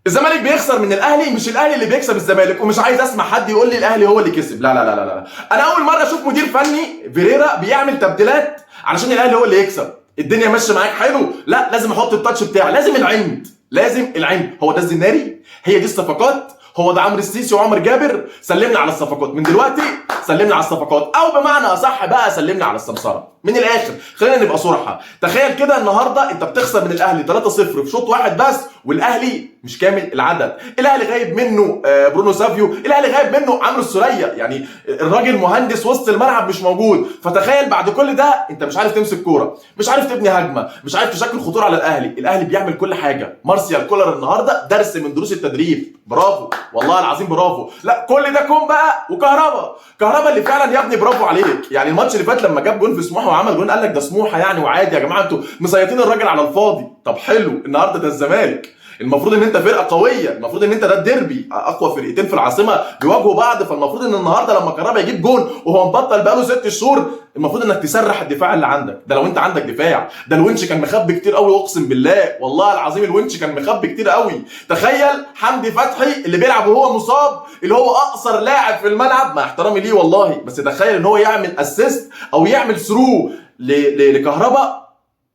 الزمالك بيخسر من الاهلي، مش الاهلي اللي بيكسب الزمالك. ومش عايز اسمع حد يقول لي الاهلي هو اللي كسب. لا لا لا لا لا. انا اول مره اشوف مدير فني فيريرا بيعمل تبديلات علشان الاهلي هو اللي يكسب. الدنيا ماشيه معاك حلو، لا لازم احط التاتش بتاعي، لازم العند، لازم العند. هو ده الزناري، هي دي الصفقات، هو ده عمرو السيسي وعمر جابر. سلمنا على الصفقات من دلوقتي، سلمنا على الصفقات، او بمعنى اصح بقى سلمنا على السمسره. من الاخر خلينا نبقى صراحه. تخيل كده النهارده انت بتخسر من الاهلي 3-0 في شوط واحد بس، والاهلي مش كامل العدد. الاهلي غايب منه برونو سافيو، الاهلي غايب منه عمرو السوليه، يعني الراجل مهندس وسط الملعب مش موجود. فتخيل بعد كل ده انت مش عارف تمسك كوره، مش عارف تبني هجمه، مش عارف تشكل خطوره على الاهلي. الاهلي بيعمل كل حاجه. مارسيال كولر النهارده درس من دروس التدريب، برافو والله العظيم برافو. لا كل ده كوم بقى. وكهربا اللي فعلا يا ابني برافو عليك. يعني الماتش اللي فات لما جاب جون في سموحه وعمل جون قال لك ده سموحه يعني وعادي يا جماعه، انتوا مسيطين الراجل على الفاضي. طب حلو، النهارده ده الزمالك، المفروض ان انت فرقه قويه، المفروض ان انت ده الديربي، اقوى فرقتين في العاصمه بيواجهوا بعض. فالمفروض ان النهارده لما كهربا يجيب جون وهو مبطل بقاله 6 شهور، المفروض انك تسرح الدفاع اللي عندك ده. لو انت عندك دفاع، ده الونش كان مخبي كتير قوي، اقسم بالله والله العظيم الونش كان مخبي كتير قوي. تخيل حمدي فتحي اللي بيلعب وهو مصاب، اللي هو اقصر لاعب في الملعب مع احترامي ليه والله، بس تخيل ان هو يعمل اسيست او يعمل ثرو لكهربا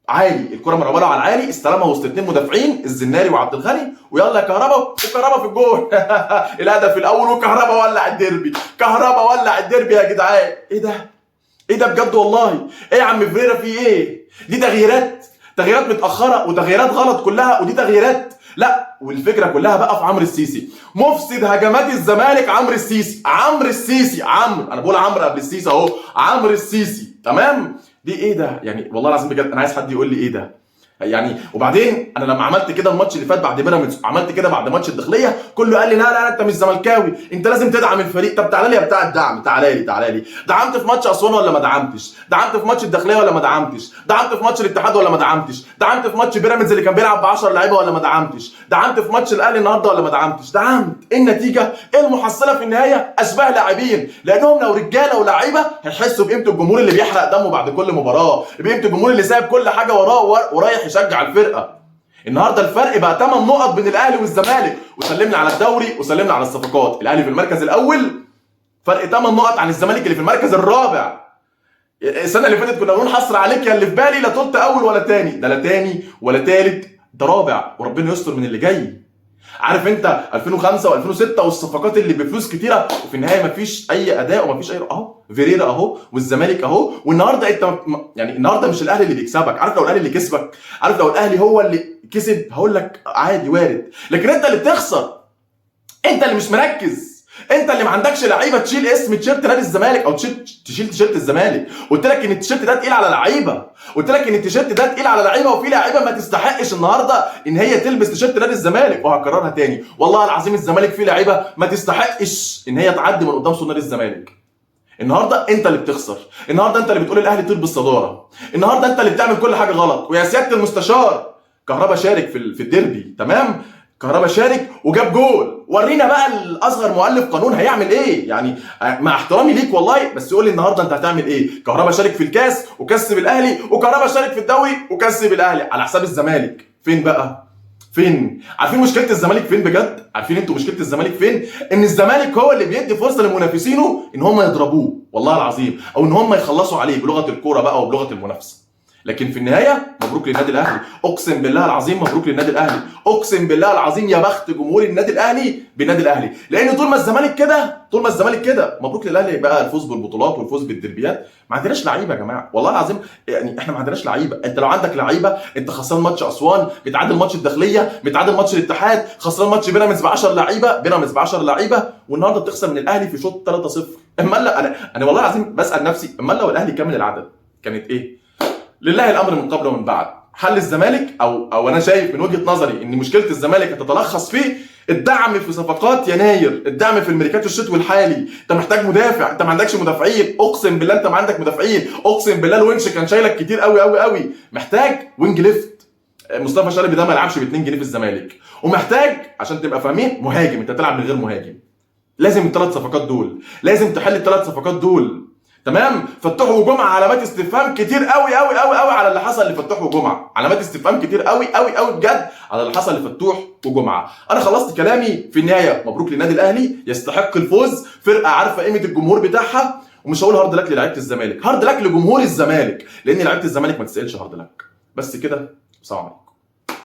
عالي. الكره مرمله على العالي، استلمها وسط 2 مدافعين، الزناري وعبد الغني، ويلا يا كهربا، وكهربا في الجول. الهدف الاول وكهربا ولع الديربي، كهربا ولع الديربي يا جدعان. ايه ده؟ ايه ده بجد والله؟ ايه يا عم فيريرا في ايه؟ دي تغييرات متاخره وتغييرات غلط كلها، ودي تغييرات لا. والفكره كلها بقى في عمرو السيسي، مفسد هجمات الزمالك. عمرو السيسي انا بقول عمرو قبل السيسي اهو، عمرو السيسي تمام. دي ايه ده يعني؟ والله العظيم بجد انا عايز حد يقول لي ايه ده يعني. وبعدين انا لما عملت كده الماتش اللي فات بعد بيراميدز، عملت كده بعد ماتش الداخليه، كله قال لي لا لا لا انت مش زملكاوي، انت لازم تدعم الفريق. طب تعالى لي يا بتاع الدعم، تعالى لي. دعمت في ماتش اسوان ولا ما دعمتش؟ دعمت في ماتش الداخليه ولا ما دعمتش؟ دعمت في ماتش الاتحاد ولا ما دعمتش؟ دعمت في ماتش بيراميدز اللي كان بيلعب ب 10 لعيبه ولا ما دعمتش؟ دعمت في ماتش الاهلي النهارده ولا ما دعمتش؟ دعمت. ايه النتيجه؟ ايه المحصله في النهايه؟ اشباه لاعبين، لانهم لو رجاله ولاعيبه هيحسوا بقيمه الجمهور اللي بيحرق دمه بعد كل مباراه، بقيمه الجمهور اللي سايب كل حاجه وراه ورايح يشجع الفرقه. النهارده الفرق بقى 8 نقط بين الاهلي والزمالك، وسلمنا على الدوري وسلمنا على الصفقات. الاهلي في المركز الاول فرق 8 نقط عن الزمالك اللي في المركز الرابع. السنه اللي فاتت كنا بنقول حصر عليك يا اللي في بالي، لا طلت اول ولا تاني، ده لا تاني ولا تالت، ده رابع، وربنا يستر من اللي جاي. عارف انت 2005 و2006 والصفقات اللي بفلوس كتيره، وفي النهايه مفيش اي اداء ومفيش اي اهو فيريرا اهو والزمالك اهو. والنهارده انت يعني النهارده مش الاهلي اللي بيكسبك. عارف لو الاهلي اللي كسبك، عارف لو الاهلي هو اللي كسب، هقول لك عادي وارد، لكن انت اللي بتخسر، انت اللي مش مركز، انت اللي ما عندكش لعيبه تشيل اسم تيشيرت نادي الزمالك او تشيل تيشيرت الزمالك. قلت لك ان التيشيرت ده تقيل على لعيبه، قلت لك ان التيشيرت ده تقيل على لعيبه، وفي لعيبه ما تستحقش النهارده ان هي تلبس تيشيرت نادي الزمالك. وهكررها تاني والله العظيم، الزمالك فيه لعيبه ما تستحقش ان هي تعدي من قدام نادي الزمالك. النهارده انت اللي بتخسر، النهارده انت اللي بتقول الاهلي طير بالصداره، النهارده انت اللي بتعمل كل حاجه غلط. ويا سياده المستشار، كهربا شارك في الديربي تمام، كهربا شارك وجاب جول. ورينا بقى الاصغر مؤلف قانون هيعمل ايه يعني، مع احترامي ليك والله، بس قول لي النهارده انت هتعمل ايه؟ كهربا شارك في الكاس وكسب الاهلي، وكهربا شارك في الدوري وكسب الاهلي على حساب الزمالك. فين بقى؟ فين؟ عارفين مشكله الزمالك فين بجد؟ عارفين انتوا مشكله الزمالك فين؟ ان الزمالك هو اللي بيدي فرصه لمنافسينه ان هم يضربوه والله العظيم، او ان هم يخلصوا عليه بلغه الكوره بقى وبلغه المنافسه. لكن في النهايه مبروك للنادي الاهلي، اقسم بالله العظيم مبروك للنادي الاهلي، اقسم بالله العظيم يا بخت جمهور النادي الاهلي بالنادي الاهلي. لان طول ما الزمالك كده مبروك للاهلي بقى الفوز بالبطولات والفوز بالدربيات. ما عندناش لعيبه يا جماعه والله العظيم، يعني احنا ما عندناش لعيبه. انت لو عندك لعيبه، انت خسران ماتش اسوان، متعادل ماتش الداخليه، متعادل ماتش الاتحاد، خسران ماتش بيراميدز ب 10 لعيبه، والنهارده بتخسر من الاهلي في شوط 3-0. اما انا والله العظيم بسال نفسي، اما لو الاهلي كامل العدد كانت ايه؟ لله الامر من قبل ومن بعد. حل الزمالك او انا شايف من وجهه نظري ان مشكله الزمالك هتتلخص في الدعم في صفقات يناير، الدعم في الميركاتو الشتوي الحالي. انت محتاج مدافع، انت ما عندكش مدافعين، اقسم بالله انت ما عندك مدافعين، اقسم بالله الونش كان شايلك كتير قوي قوي قوي. محتاج وينج ليفت، مصطفى شلبي ده ما يلعبش ب 2 جنيه في الزمالك. ومحتاج عشان تبقى فاهمين مهاجم، انت تلعب من غير مهاجم. لازم الثلاث صفقات دول، لازم تحل الثلاث صفقات دول. تمام. فتوح وجمعه علامات استفهام كتير قوي قوي قوي قوي على اللي حصل لفتوح وجمعه، علامات استفهام كتير قوي قوي قوي بجد على اللي حصل لفتوح وجمعه. انا خلصت كلامي. في النهايه مبروك للنادي الاهلي، يستحق الفوز، فرقه عارفه قيمه الجمهور بتاعها. ومش هقول هارد لك للاعيبه الزمالك، هارد لك لجمهور الزمالك، لان لعيبه الزمالك ما تسالش هارد لك. بس كده، سلام عليكم.